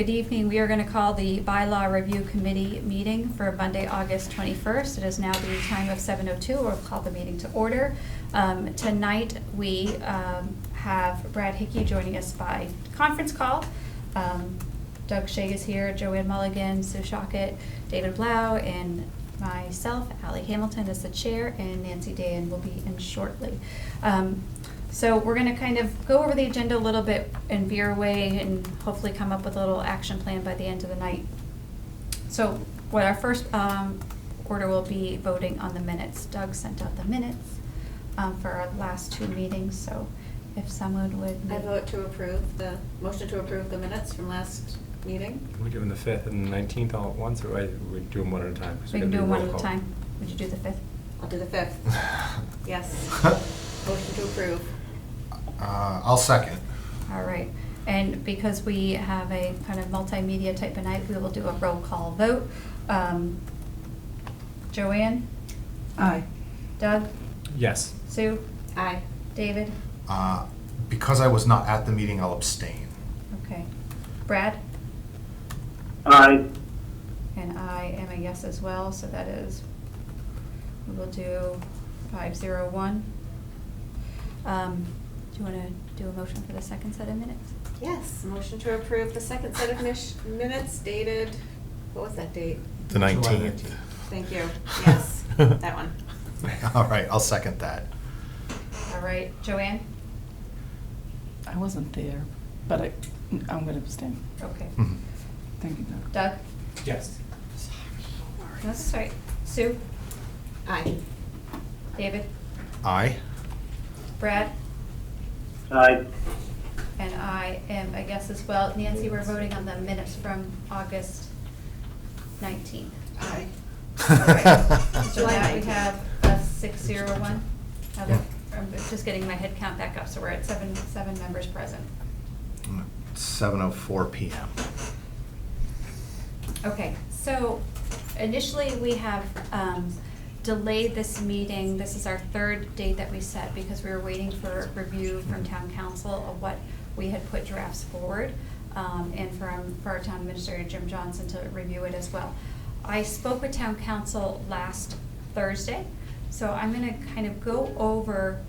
good evening. We are going to call the Bylaw Review Committee meeting for Monday, August 21st. It is now the time of 7:02. We'll call the meeting to order. Tonight we have Brad Hickey joining us by conference call. Doug Shea is here, Joanne Mulligan, Sue Shockett, David Bylaw, and myself, Allie Hamilton is the chair, and Nancy Dan will be in shortly. So we're going to kind of go over the agenda a little bit and veer away and hopefully come up with a little action plan by the end of the night. So what our first order will be voting on the minutes. Doug sent out the minutes for our last two meetings, so if someone would... I vote to approve the, motion to approve the minutes from last meeting. Are we doing the 5th and the 19th all at once, or we do them one at a time? We can do them one at a time. Would you do the 5th? I'll do the 5th. Yes. Motion to approve. I'll second. All right. And because we have a kind of multimedia type of night, we will do a roll call vote. Joanne? Aye. Doug? Yes. Sue? Aye. David? Because I was not at the meeting, I'll abstain. Okay. Brad? Aye. And I am a yes as well, so that is, we will do 501. Do you want to do a motion for the second set of minutes? Yes, motion to approve the second set of minutes dated, what was that date? The 19th. Thank you. Yes, that one. All right, I'll second that. All right. Joanne? I wasn't there, but I'm going to abstain. Okay. Mhm. Thank you, Doug. Doug? Yes. That's right. Sue? Aye. David? Aye. Brad? Aye. And I am a yes as well. Nancy, we're voting on the minutes from August 19th. Aye. So now we have a 601. I'm just getting my head count back up, so we're at seven members present. 7:04 p.m. Okay, so initially we have delayed this meeting. This is our third date that we set because we were waiting for review from town council of what we had put drafts forward, and for our town administrator, Jim Johnson, to review it as well. I spoke with town council last Thursday, so I'm going to kind of go over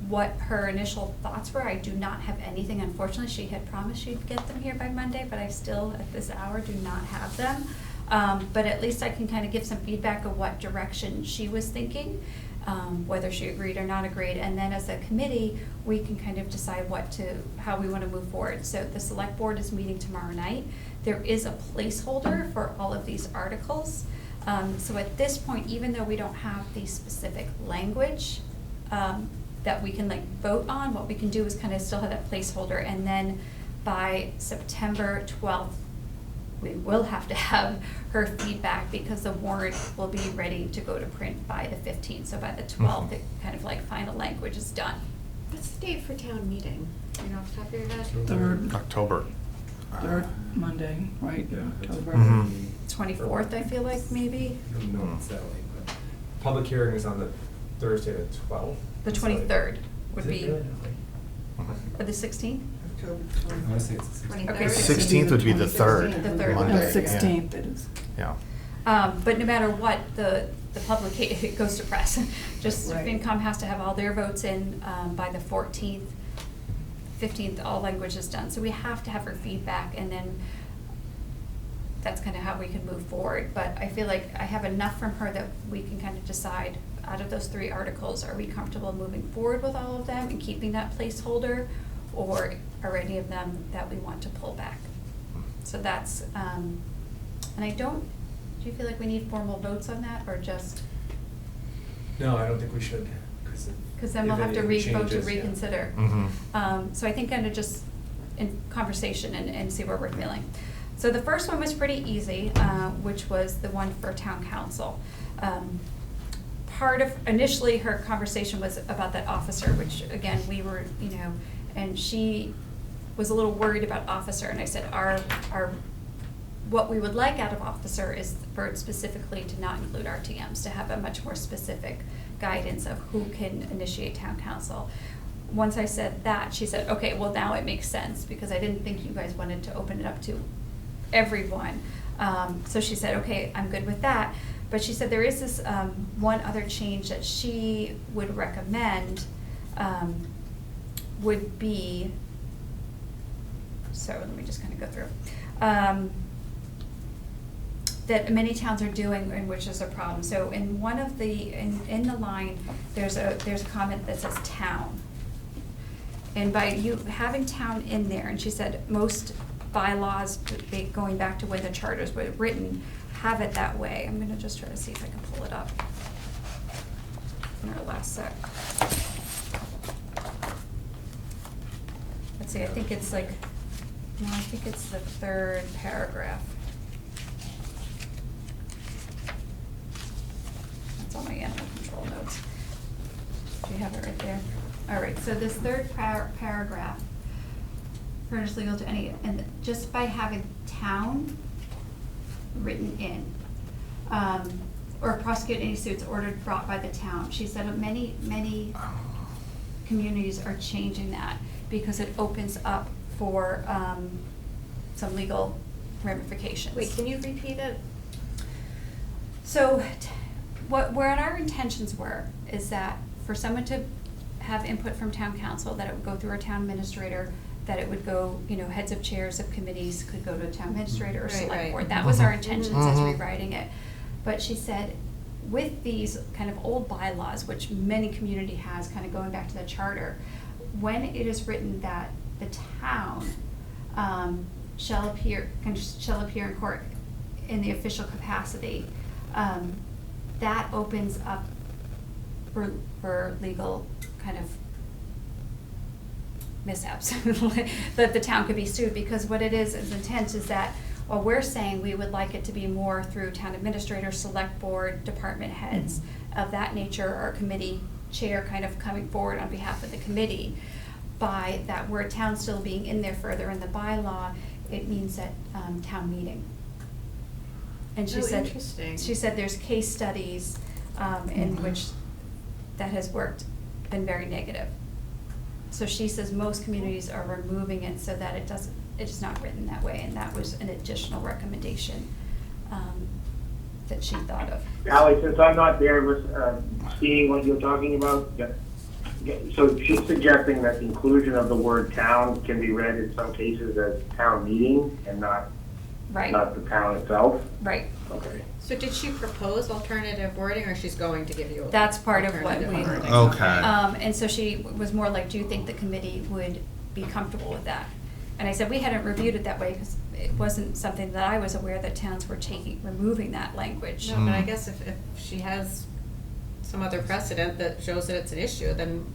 what her initial thoughts were. I do not have anything, unfortunately. She had promised she'd get them here by Monday, but I still, at this hour, do not have them. But at least I can kind of give some feedback of what direction she was thinking, whether she agreed or not agreed. And then as a committee, we can kind of decide how we want to move forward. So the select board is meeting tomorrow night. There is a placeholder for all of these articles. So at this point, even though we don't have the specific language that we can vote on, what we can do is kind of still have that placeholder. And then by September 12th, we will have to have her feedback because the warrant will be ready to go to print by the 15th. So by the 12th, it kind of final language is done. What's the date for town meeting? You know off the top of your head? Third October. Monday, right? Yeah. October. Mhm. 24th, I feel like, maybe? No, it's that late, but public hearing is on the Thursday the 12th. The 23rd would Is it be, really? or the 16th? I want to say it's the 16th. Okay, 16th would be the third The third. Monday. No, yeah. 16th it is. Yeah. But no matter what, the public, it goes to press. Just Right. FinCom has to have all their votes in by the 14th. 15th, all language is done. So we have to have her feedback, and then that's kind of how we can move forward. But I feel like I have enough from her that we can kind of decide, out of those three articles, are we comfortable moving forward with all of them and keeping that placeholder, or are any of them that we want to pull back? So that's, and I don't, do you feel like we need formal votes on that, or just? No, I don't think we should. Because then we'll have to vote to reconsider. Mhm. So I think kind of just in conversation and see where we're feeling. So the first one was pretty easy, which was the one for town council. Part of, initially her conversation was about that officer, which again, we were, and she was a little worried about officer, and I said what we would like out of officer is for it specifically to not include RTMs, to have a much more specific guidance of who can initiate town council. Once I said that, she said, okay, well now it makes sense, because I didn't think you guys wanted to open it up to everyone. So she said, okay, I'm good with that. But she said there is this one other change that she would recommend would be, so let me just kind of go through. That many towns are doing, and which is a problem. So in one of the, in the line, there's a comment that says town. And by you having town in there, and she said most bylaws, going back to when the charters were written, have it that way. I'm gonna just try to see if I can pull it up in our last sec. Let's see, I think it's like, no, I think it's the third paragraph. That's on my animal control notes. Do you have it right there? All right, so this third paragraph, furnish legal to any, and just by having town written in, or prosecute any suits ordered brought by the town. She said many communities are changing that because it opens up for some legal ramifications. Wait, can you repeat it? So where our intentions were is that for someone to have input from town council, that it would go through a town administrator, that it would go, heads of chairs of committees could go to a town administrator or Right, select right. board. That was our Mhm. intentions as Mhm. rewriting it. But she said, with these kind of old bylaws, which many community has, kind of going back to the charter, when it is written that the town shall appear in court in the official capacity, that opens up for legal kind of mishaps, that the town could be sued, because what it is intent is that, well, we're saying we would like it to be more through town administrator, select board, department heads of that nature, or committee chair kind of coming forward on behalf of the committee. By that word town still being in there further in the bylaw, it means that town meeting. And she Oh, said, interesting. she said there's case studies in which that has been very negative. So she says most communities are removing it so that it's not written that way, and that was an additional recommendation that she thought of. Ally, since I'm not there with, seeing what you're talking about, so she's suggesting that the inclusion of the word town can be read in some cases as town meeting and not Right, the town itself? right. Okay. So did she propose alternative wording, or she's going to give you? That's part of what alternative we. wording? Okay. And so she was more like, do you think the committee would be comfortable with that? And I said, we hadn't reviewed it that way, because it wasn't something that I was aware that towns were removing that language. No, but I Mm. guess if she has some other precedent that shows that it's an issue, then,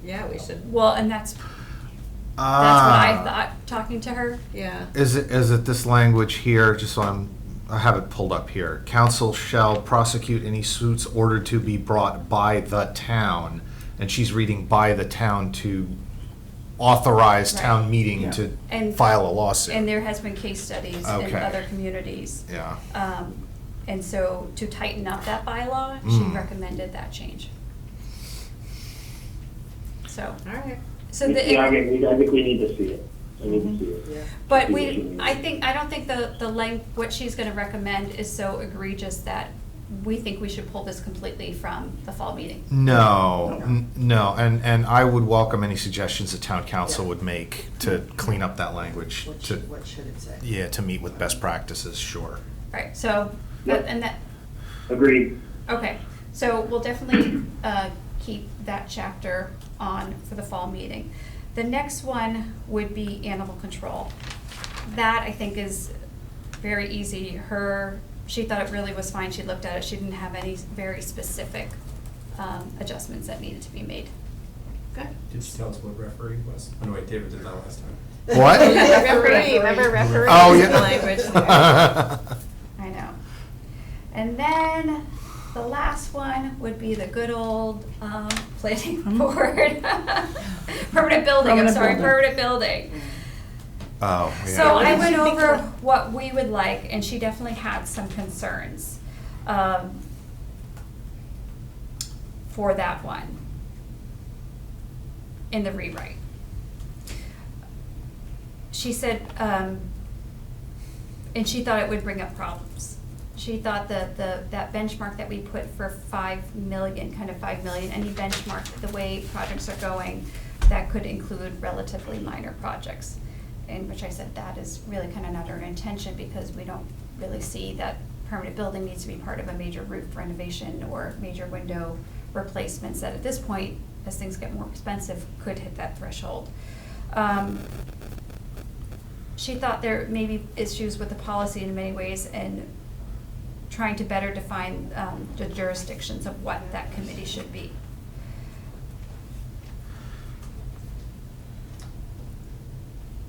yeah, we should, Well, and that's what I thought, talking to her. yeah. Is it this language here, just so I have it pulled up here. Council shall prosecute any suits ordered to be brought by the town, and she's reading by the town to authorize town Right. meeting Yeah. to And- file a lawsuit. And there has been case studies in Okay. other communities. Yeah. And so to tighten up that bylaw, she Mm. recommended that change. So, All right. so Yeah, I think we need to see it. I need to see it. Yeah. but See what you mean. I don't think what she's gonna recommend is so egregious that we think we should pull this completely from the fall meeting. No, no, and I would welcome any suggestions the town council would make to clean up that language, What should it say? yeah, to meet with best practices, sure. Right, so, Yep. and that, Agreed. okay, so we'll definitely keep that chapter on for the fall meeting. The next one would be animal control. That, I think, is very easy. She thought it really was fine. She looked at it. She didn't have any very specific adjustments that needed to be made. Good. Did she tell us what referee was? Oh, no, wait, David did that last time. What? Referee, remember referee? Oh, is yeah. the language there. I know. And then the last one would be the good old planning board. Permanent building, permanent building. Oh, yeah. So I What went did you think over of? what we would like, and she definitely had some concerns for that one in the rewrite. She said, and she thought it would bring up problems. She thought that that benchmark that we put for 5 million, kind of 5 million, any benchmark, the way projects are going, that could include relatively minor projects. In which I said that is really kind of not our intention, because we don't really see that permanent building needs to be part of a major roof renovation or major window replacements that at this point, as things get more expensive, could hit that threshold. She thought there may be issues with the policy in many ways, and trying to better define the jurisdictions of what that committee should be.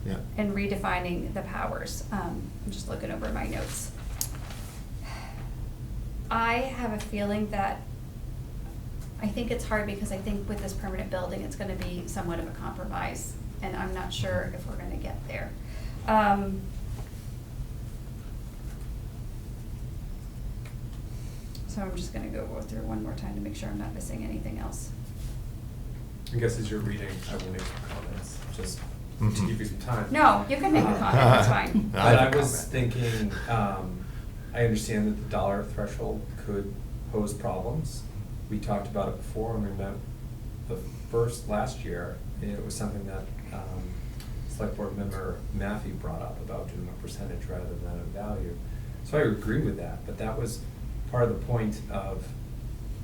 Yeah. And redefining the powers. I'm just looking over my notes. I have a feeling that, I think it's hard because I think with this permanent building, it's gonna be somewhat of a compromise, and I'm not sure if we're gonna get there. So I'm just gonna go through one more time to make sure I'm not missing anything else. I guess as you're reading, I will make some comments, just to Mhm. give you some time. No, you can make a comment, that's fine. I But have I a was comment. thinking, I understand that the dollar threshold could pose problems. We talked about it before when we met last year. It was something that Select Board Member Maffey brought up about doing a percentage rather than a value. So I agree with that, but that was part of the point of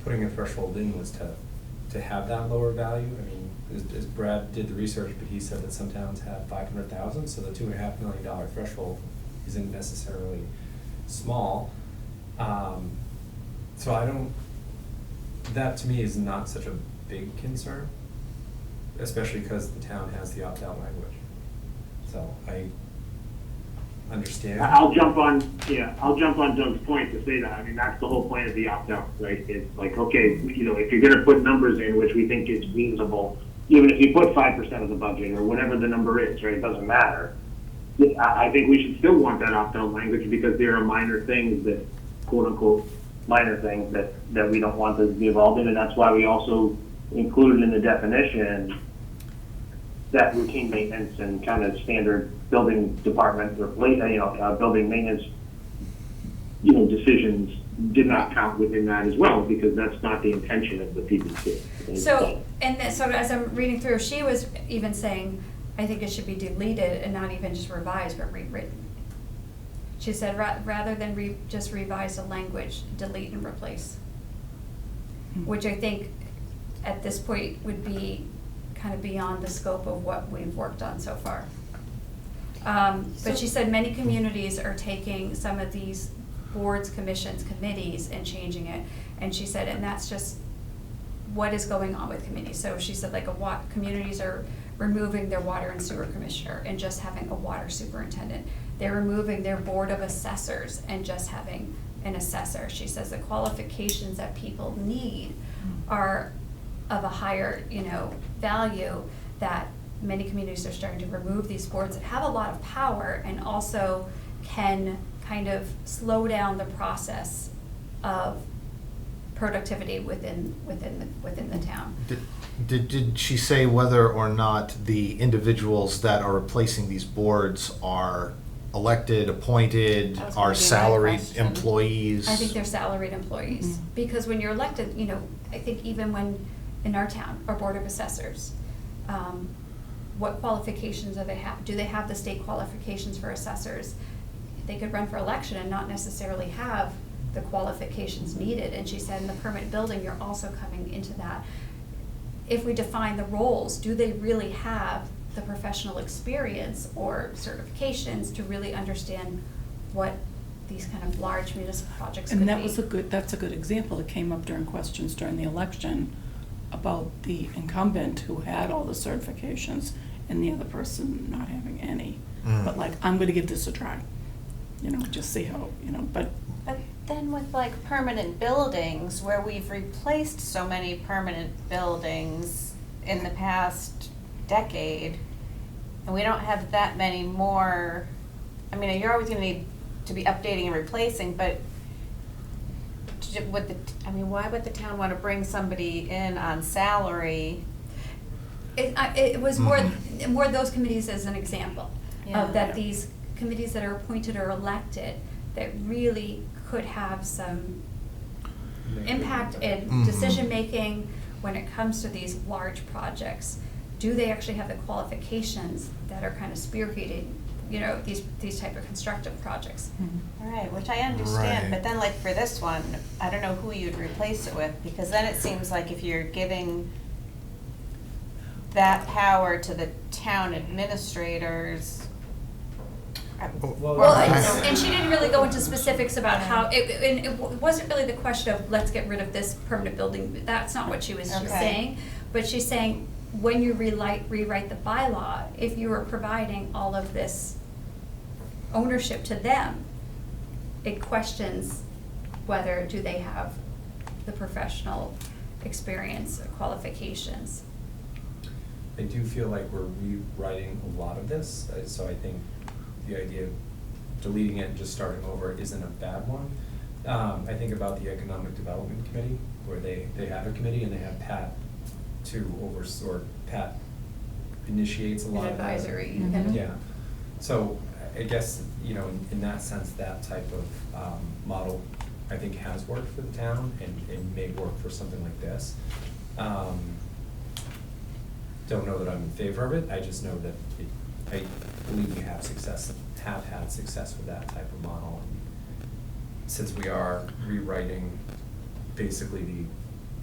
putting a threshold in, was to have that lower value. I mean, as Brad did the research, but he said that some towns have 500,000, so the $2.5 million threshold isn't necessarily small. So I don't, that to me is not such a big concern, especially because the town has the opt-out language. So I understand. I'll jump on Doug's point to say that. I mean, that's the whole point of the opt-out, right? It's like, okay, if you're gonna put numbers in, which we think is reasonable, even if you put 5% of the budget or whatever the number is, right, it doesn't matter. I think we should still want that opt-out language, because there are minor things that, quote-unquote, minor things that we don't want to be involved in, and that's why we also included in the definition that routine maintenance and kind of standard building department, or building maintenance, decisions did not count within that as well, because that's not the intention of the PPC. So as I'm reading through, she was even saying, I think it should be deleted and not even just revised, but rewritten. She said, rather than just revise the language, delete and replace. Which I think at this point would be kind of beyond the scope of what we've worked on so far. But she said many communities are taking some of these boards, commissions, committees and changing it. And she said, and that's just what is going on with committees. So she said, like, communities are removing their water and sewer commissioner and just having a water superintendent. They're removing their board of assessors and just having an assessor. She says the qualifications that people need are of a higher, value, that many communities are starting to remove these boards that have a lot of power and also can kind of slow down the process of productivity within the town. Did she say whether or not the individuals that are replacing these boards are elected, appointed, That was are gonna be my salaried question. employees? I think they're salaried employees, because when you're elected, I think even when, in our town, our Board of Assessors, what qualifications do they have? Do they have the state qualifications for assessors? They could run for election and not necessarily have the qualifications needed. And she said in the permanent building, you're also coming into that. If we define the roles, do they really have the professional experience or certifications to really understand what these kind of large municipal projects could be? And that's a good example. It came up during questions during the election about the incumbent who had all the certifications and the other person not having any. But like, I'm gonna give this a try, just see how, but. But then with like permanent buildings, where we've replaced so many permanent buildings in the past decade, and we don't have that many more, you're always gonna need to be updating and replacing, but why would the town wanna bring somebody in on salary? It was more those committees as an example Yeah. of that these committees that are appointed or elected that really could have some impact in Mhm. decision-making when it comes to these large projects. Do they actually have the qualifications that are kind of spearheading, these type of constructive projects? Mhm. Right, which I understand, Right. but then like for this one, I don't know who you'd replace it with, because then it seems like if you're giving that power to the town administrators. Well, I- and she didn't really go into specifics about how, and it wasn't really the question of, let's get rid of this permanent building, that's not what she was Okay. saying. But she's saying, when you rewrite the bylaw, if you are providing all of this ownership to them, it questions whether do they have the professional experience or qualifications. I do feel like we're rewriting a lot of this, so I think the idea of deleting it and just starting over isn't a bad one. I think about the Economic Development Committee, where they have a committee and they have Pat Pat initiates a lot of that. Advisory. Mhm. Yeah, so I guess, in that sense, that type of model, I think, has worked for the town and may work for something like this. Don't know that I'm in favor of it, I just know that I believe we have had success with that type of model. Since we are rewriting basically the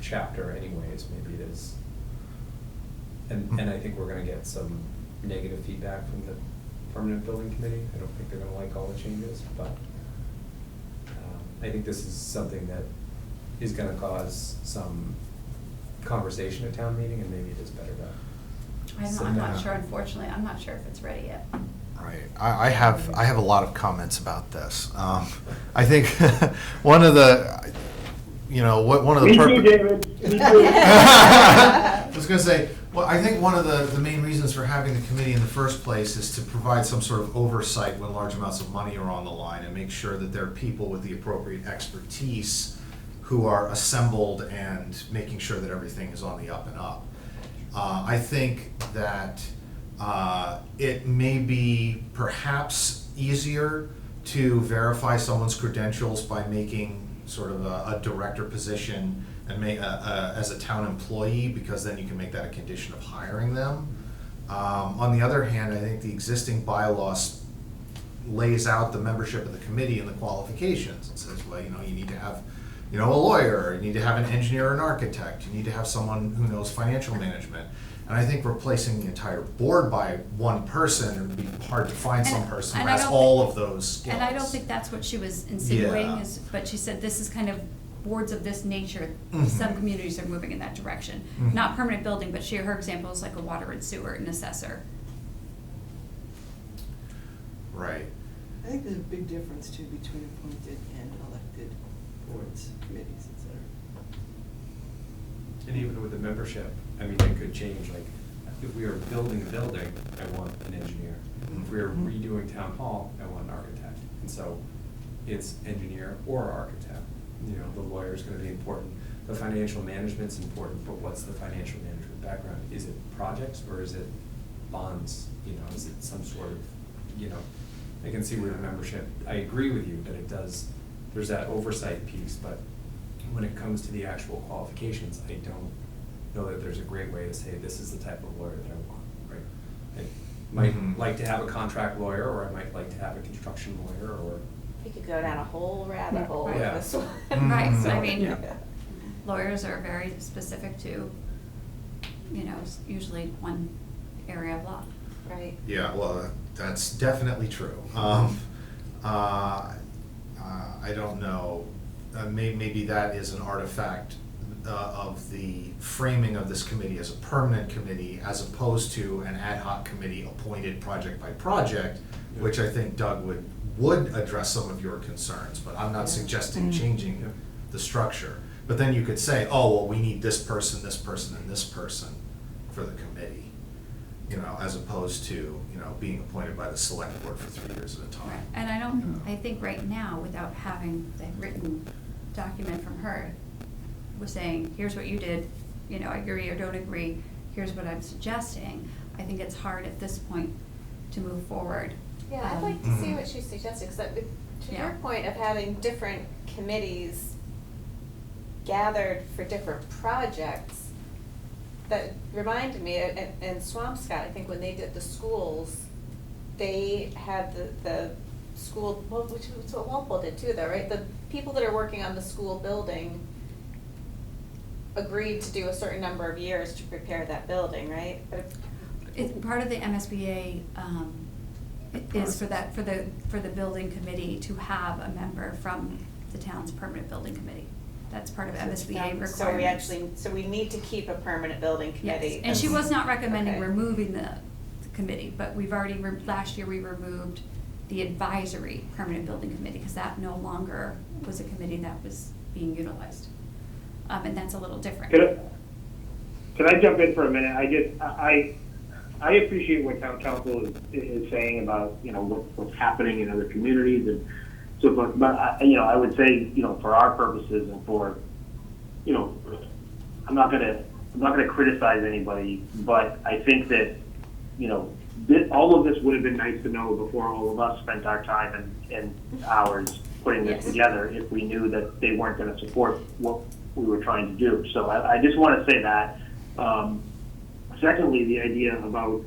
chapter anyways, maybe it is. And I think we're gonna get some negative feedback from the permanent building committee. I don't think they're gonna like all the changes, but I think this is something that is gonna cause some conversation at town meeting, and maybe it is better to sit I'm not down. sure, unfortunately, I'm not sure if it's ready yet. Right. I have a lot of comments about this. I think one of the, one of the Me too, purpose. David, me too. I was gonna say, well, I think one of the main reasons for having the committee in the first place is to provide some sort of oversight when large amounts of money are on the line and make sure that there are people with the appropriate expertise who are assembled and making sure that everything is on the up and up. I think that it may be perhaps easier to verify someone's credentials by making sort of a director position and as a town employee, because then you can make that a condition of hiring them. On the other hand, I think the existing bylaws lays out the membership of the committee and the qualifications. It says, well, you need to have, a lawyer, you need to have an engineer or an architect, you need to have someone who knows financial management. And I think replacing the entire board by one person, it would be hard to find some person who And I has don't all think- of those skills. And I don't think that's what she was insinuating, Yeah. but she said this is kind of boards of this nature, Mhm. some communities are moving in that direction. Mhm. Not permanent building, but her example is like a water and sewer and assessor. Right. I think there's a big difference too between appointed and elected boards, committees, et cetera. And even with the membership, it could change, like, if we are building a building, I want an engineer. If we are redoing town hall, I want an architect. And so it's engineer or architect. The lawyer's gonna be important. The financial management's important, but what's the financial management background? Is it projects or is it bonds? Is it some sort of, I can see where the membership, I agree with you that there's that oversight piece, but when it comes to the actual qualifications, I don't know that there's a great way to say this is the type of lawyer that I want, right? I might Mhm. like to have a contract lawyer, or I might like to have a construction lawyer, or. We could go down a whole rabbit hole with Yeah. this one. Right, Mhm. I mean, Yeah. lawyers are very specific to, usually one area of law. Right. Yeah, well, that's definitely true. I don't know, maybe that is an artifact of the framing of this committee as a permanent committee as opposed to an ad hoc committee appointed project by project, which I think Doug would address some of your concerns, but I'm not suggesting changing the structure. But then you could say, oh, well, we need this person, and this person for the committee, as opposed to, being appointed by the select board for 3 years at a time. Right. And I think right now, without having the written document from her, we're saying, here's what you did, I agree or don't agree, here's what I'm suggesting. I think it's hard at this point to move forward Yeah, I'd like to see what she's suggesting, because to Yeah. your point of having different committees gathered for different projects, that reminded me, in Swampscott, I think when they did the schools, they had the school, well, which is what Walpole did too, though, right? The people that are working on the school building agreed to do a certain number of years to prepare that building, right? But It's part of the MSBA, is for the building committee to have a member from the town's permanent building committee. That's part of MSBA requirements. So we need to keep a permanent building committee. Yes, and she was not recommending Okay. removing the committee, but we've already, last year we removed the advisory permanent building committee, because that no longer was a committee that was being utilized. And that's a little different. Can I jump in for a minute? I appreciate what town council is saying about, what's happening in other communities and so forth, but I would say, for our purposes and for, I'm not gonna criticize anybody, but I think that, all of this would have been nice to know before all of us spent our time and hours putting this Yes. together, if we knew that they weren't gonna support what we were trying to do. So I just wanna say that. Secondly, the idea about,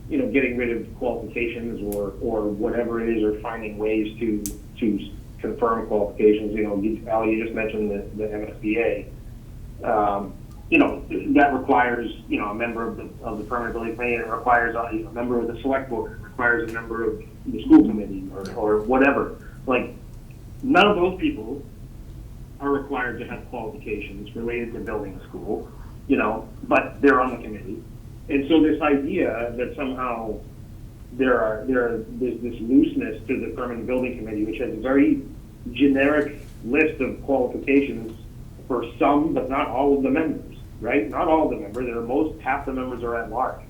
getting rid of qualifications or whatever it is, or finding ways to confirm qualifications, Al, you just mentioned the MSBA. That requires, a member of the permanent building committee, and it requires a member of the select board, it requires a member of the school committee, or whatever. Like, none of those people are required to have qualifications related to building a school, but they're on the committee. And so this idea that somehow there's this looseness to the permanent building committee, which has a very generic list of qualifications for some, but not all of the members, right? Not all of the members. Half the members are at large.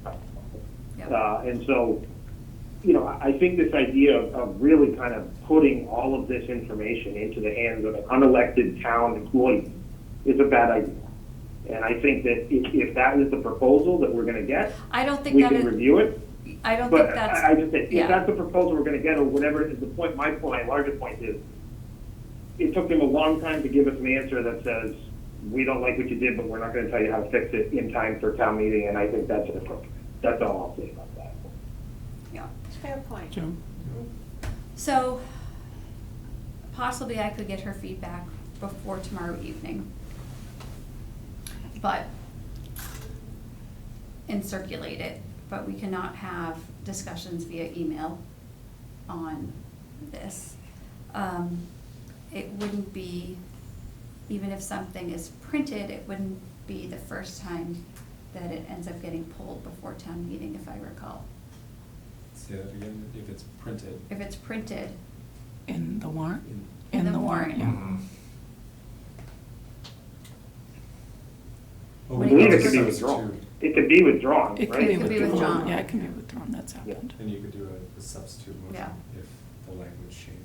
Yep. And so, I think this idea of really kind of putting all of this information into the hands of an unelected town employee is a bad idea. And I think that if that is the proposal that we're gonna get, I don't think we that can is, review it. I don't think But that's. I just think, yeah. if that's the proposal we're gonna get, or whatever, the point, my larger point is, it took them a long time to give us an answer that says, we don't like what you did, but we're not gonna tell you how to fix it in time for town meeting, and I think that's inappropriate. That's all I'll say about that. Yeah. Fair point. Jim? So possibly I could get her feedback before tomorrow evening. And circulate it, but we cannot have discussions via email on this. It wouldn't be, even if something is printed, it wouldn't be the first time that it ends up getting pulled before town meeting, if I recall. Say that again, if it's printed. If it's printed, In the warrant? In the warrant. Yeah. Mhm. Oh, I I we believe could it could be substitute. withdrawn. It could be withdrawn, It right? can be It could be withdrawn. withdrawn. Yeah, it can be withdrawn, that's happened. And you could do a substitute motion Yeah. if the language changed.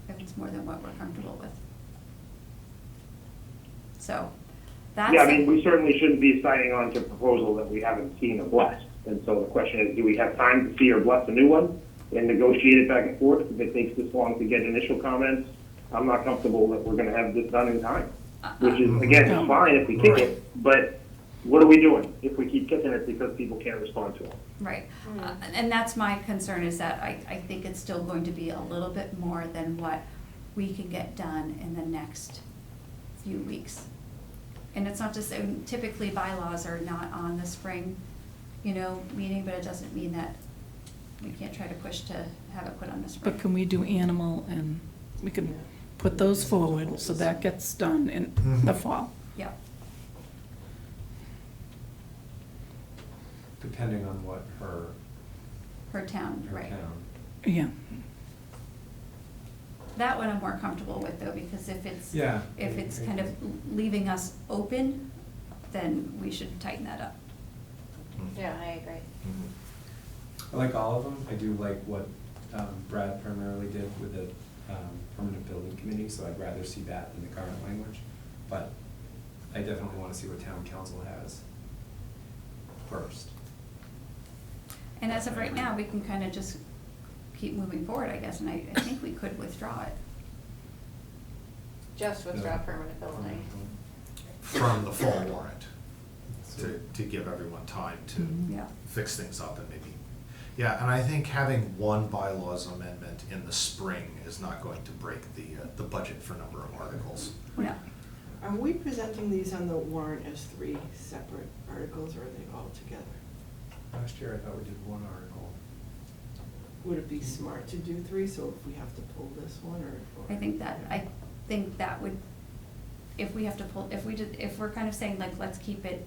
if it's more than what we're comfortable with. So, that's. Yeah, I mean, we certainly shouldn't be signing on to a proposal that we haven't seen or blessed. And so the question is, do we have time to see or bless a new one and negotiate it back and forth? If it takes this long to get initial comments, I'm not comfortable that we're gonna have this done in time. Which is, again, No. it's fine if we kick it, but what are we doing if we keep kicking it because people can't respond to it? Right, and that's my concern, is that I think it's still going to be a little bit more than what we can get done in the next few weeks. And it's not just, typically bylaws are not on the spring, meeting, but it doesn't mean that we can't try to push to have it put on the spring. But can we do animal, and we can put those forward, so that gets done in the fall? Yeah, Depending on what per town, her right. town. Yeah. That one I'm more comfortable with, though, because if it's, Yeah. if it's kind of leaving us open, then we should tighten that up. Yeah, I agree. I like all of them. I do like what Brad primarily did with the permanent building committee, so I'd rather see that than the current language. But I definitely want to see what town council has first. And as of right now, we can kind of just keep moving forward, I guess, and I think we could withdraw it. Just withdraw permanent building. From the full warrant, to give everyone time to Yeah. fix things up and maybe. Yeah, and I think having one bylaws amendment in the spring is not going to break the budget for number of articles. No. Are we presenting these on the warrant as 3 separate articles, or are they all together? Last year, I thought we did one article. Would it be smart to do 3, so if we have to pull this one, or? I think that would, if we have to pull, if we're kind of saying like, let's keep it,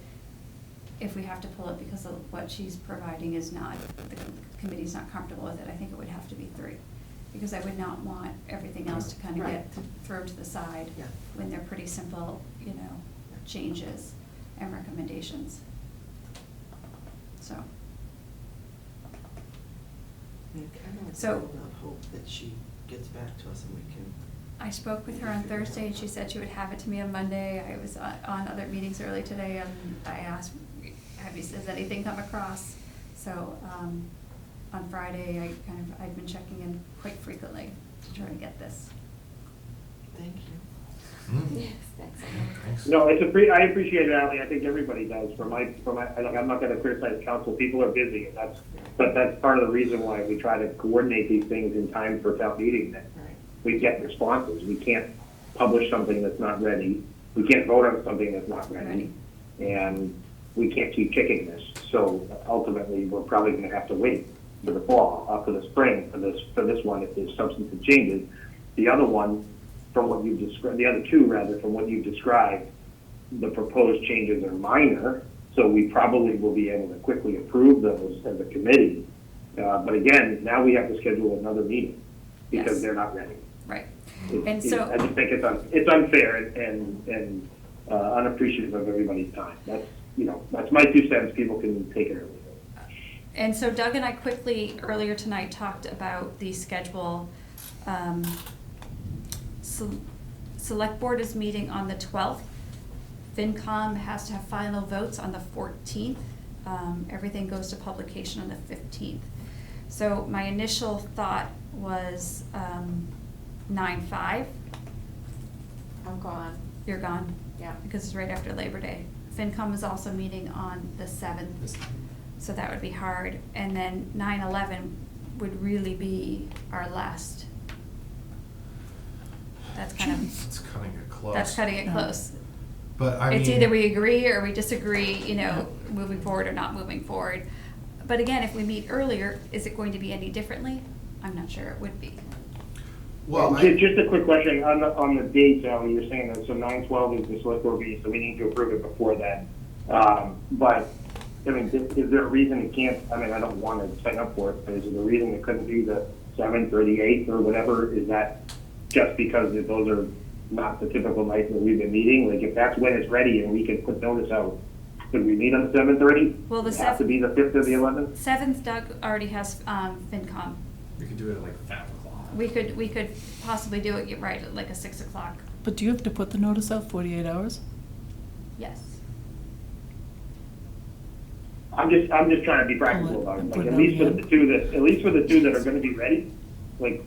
if we have to pull it because of what she's providing is not, the committee's not comfortable with it, I think it would have to be 3. Because I would not want everything else to kind of get Right. thrown to the side Yeah. when they're pretty simple, changes and recommendations. So, I kind of So- hold out hope that she gets back to us and we can. I spoke with her on Thursday and she said she would have it to me on Monday. I was on other meetings early today and I asked, has anything come across? So, on Friday, I've been checking in quite frequently to try to get this. Thank you. Yes, thanks. Thanks. No, I appreciate it, Ally. I think everybody does. I'm not gonna criticize council. People are busy, and but that's part of the reason why we try to coordinate these things in time for town meeting, that Right. we get responses. We can't publish something that's not ready. We can't vote on something that's not ready. And we can't keep kicking this. So ultimately, we're probably gonna have to wait for the fall, for the spring, for this one, if there's substantive changes. The other one, from what you've described, the other two rather, from what you've described, the proposed changes are minor, so we probably will be able to quickly approve those as a committee. But again, now we have to schedule another meeting because Yes. they're not ready. Right. It- And it- so. I just think it's unfair and unappreciative of everybody's time. That's my 2 cents. People can take it or leave it. And so Doug and I quickly, earlier tonight, talked about the schedule. Select Board is meeting on the 12th. FinCom has to have final votes on the 14th. Everything goes to publication on the 15th. So my initial thought was 9/5. I'm gone. You're gone? Yeah. Because it's right after Labor Day. FinCom is also meeting on the 7th. So that would be hard. And then 9/11 would really be our last. That's kind of, It's cutting it close. that's cutting it Yeah. close. But I mean. It's either we agree or we disagree, moving forward or not moving forward. But again, if we meet earlier, is it going to be any differently? I'm not sure it would be. Well, Just a quick question on the dates, Ally. You're saying that, so 9/12 is the select board meeting, so we need to approve it before then. But, I mean, is there a reason it can't, I don't want to sign up for it, but is there a reason it couldn't be the 7th or the 8th or whatever? Is that just because those are not the typical nights that we've been meeting? Like, if that's when it's ready and we can put notice out, could we meet on the 7th already? Well, the Does it have to be the 5th or the 11th? 7th, Doug already has FinCom. We could do it at like 5 o'clock. We could possibly do it, right, at like a 6 o'clock. But do you have to put the notice out 48 hours? Yes. I'm just trying to be practical about it. Put Like, it at on least the for end. the two that are gonna be ready, like,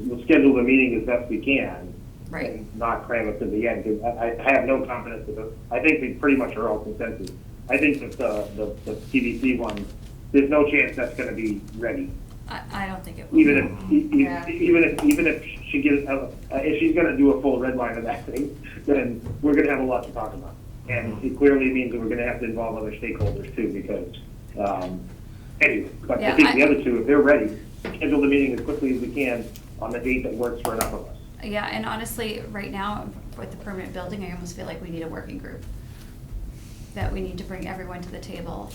we'll schedule the meeting as best we can. Right. And not cram it to the end, because I have no confidence that I think we pretty much are all consensus. I think that the TBC one, there's no chance that's gonna be ready. I don't think it will. Yeah. Even if she gives, if she's gonna do a full red line of that thing, then we're gonna have a lot to talk about. And it clearly means that we're gonna have to involve other stakeholders too, because, anyway, but Yeah, I think the I- other two, if they're ready, schedule the meeting as quickly as we can on the date that works for enough of us. Yeah, and honestly, right now, with the permanent building, I almost feel like we need a working group. That we need to bring everyone to the table.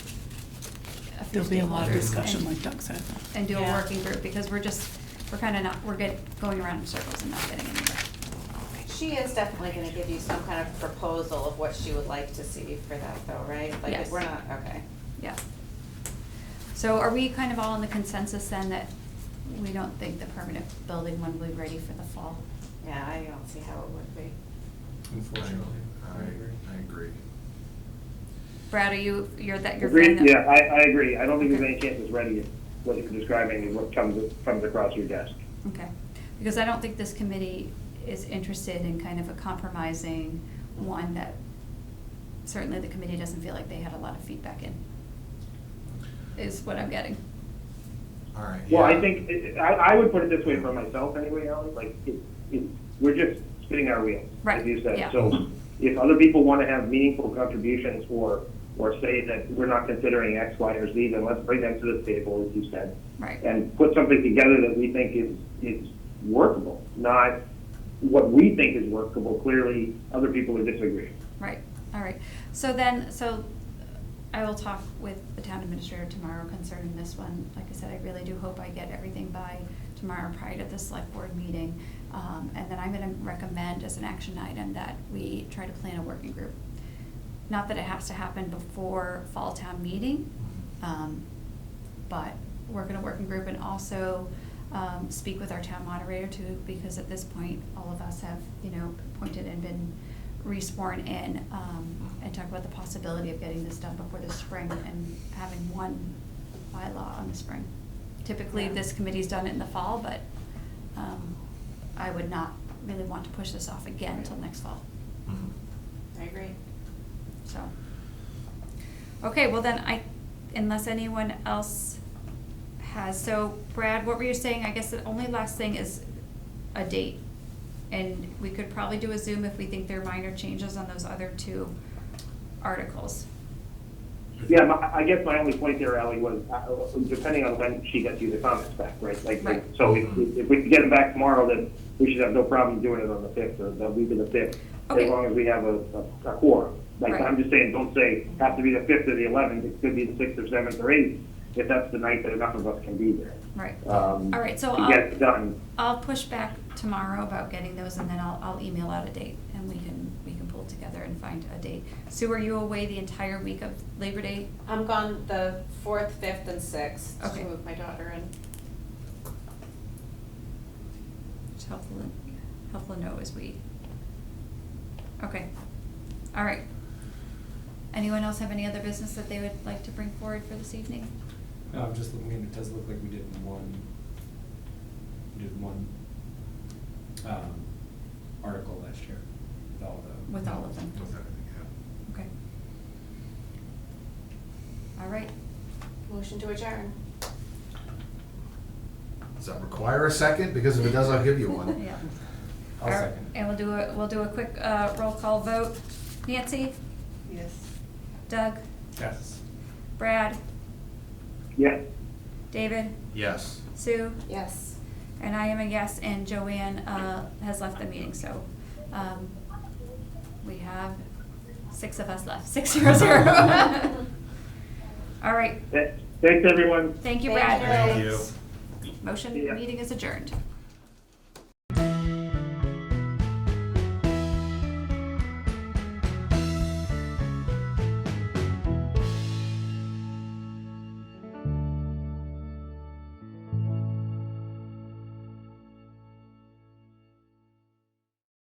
a few There'll be a lot of stakeholders, discussion, and- like Doug said. And do a Yeah. working group, because we're kind of not, going around in circles and not getting anywhere. She is definitely gonna give you some kind of proposal of what she would like to see for that though, right? Like, Yes. we're not, okay. Yeah. So are we kind of all in the consensus then that we don't think the permanent building one will be ready for the fall? Yeah, I don't see how it would be. Unfortunately. I agree. Brad, you're Agreed, feeling that? yeah, I agree. I don't think there's any chance it's ready. what you're describing is what comes across your desk. Okay, because I don't think this committee is interested in kind of a compromising one that certainly the committee doesn't feel like they had a lot of feedback in, is what I'm getting. All right. Well, I yeah. think, I would put it this way for myself anyway, Ally, like, we're just spinning our wheels, Right, as you said. yeah. So if other people want to have meaningful contributions or say that we're not considering X, Y, or Z, then let's bring them to the table, as you said. Right. And put something together that we think is workable, not what we think is workable. Clearly, other people are disagreeing. Right, all right. So I will talk with the town administrator tomorrow concerning this one. Like I said, I really do hope I get everything by tomorrow prior to the select board meeting. And then I'm gonna recommend as an action item that we try to plan a working group. Not that it has to happen before fall town meeting, but work in a working group and also speak with our town moderator too, because at this point, all of us have, appointed and been re-sworn in, and talk about the possibility of getting this done before the spring and having one bylaw on the spring. Typically, Yeah. this committee's done it in the fall, but I would not really want to push this off again until next fall, Mhm. I agree. so. Okay, well then unless anyone else has, so Brad, what were you saying? I guess the only last thing is a date. And we could probably do a Zoom if we think there are minor changes on those other two articles. Yeah, I guess my only point there, Ally, was depending on when she gets you the comments back, right? Right. So if we can get them back tomorrow, then we should have no problem doing it on the 5th or the week of the 5th, Okay. as long as we have a quorum. Like, Right. I'm just saying, don't say have to be the 5th or the 11th, it could be the 6th or 7th or 8th, if that's the night that enough of us can be there. Right. All right, so to get it done. I'll push back tomorrow about getting those, and then I'll email out a date, and we can pull together and find a date. Sue, are you away the entire week of Labor Day? I'm gone the 4th, 5th, and 6th Okay. to move my daughter in. It's helpful to know as we. Okay, all right. Anyone else have any other business that they would like to bring forward for this evening? No, I'm just looking, and it does look like we did one article last year With all of them? With everything, yeah. Okay. All right. Motion to adjourn. Does that require a second? Because if it does, I'll give you one. Yeah. I'll All right, second. and we'll do a quick roll call vote. Nancy? Yes. Doug? Yes. Brad? Yes. David? Yes. Sue? Yes. And I am a yes, and Joanne has left the meeting, so we have 6 of us left, 600. All right, Thanks, everyone. thank you, Thank Brad. you. Thank you. Motion, Yeah. meeting is adjourned.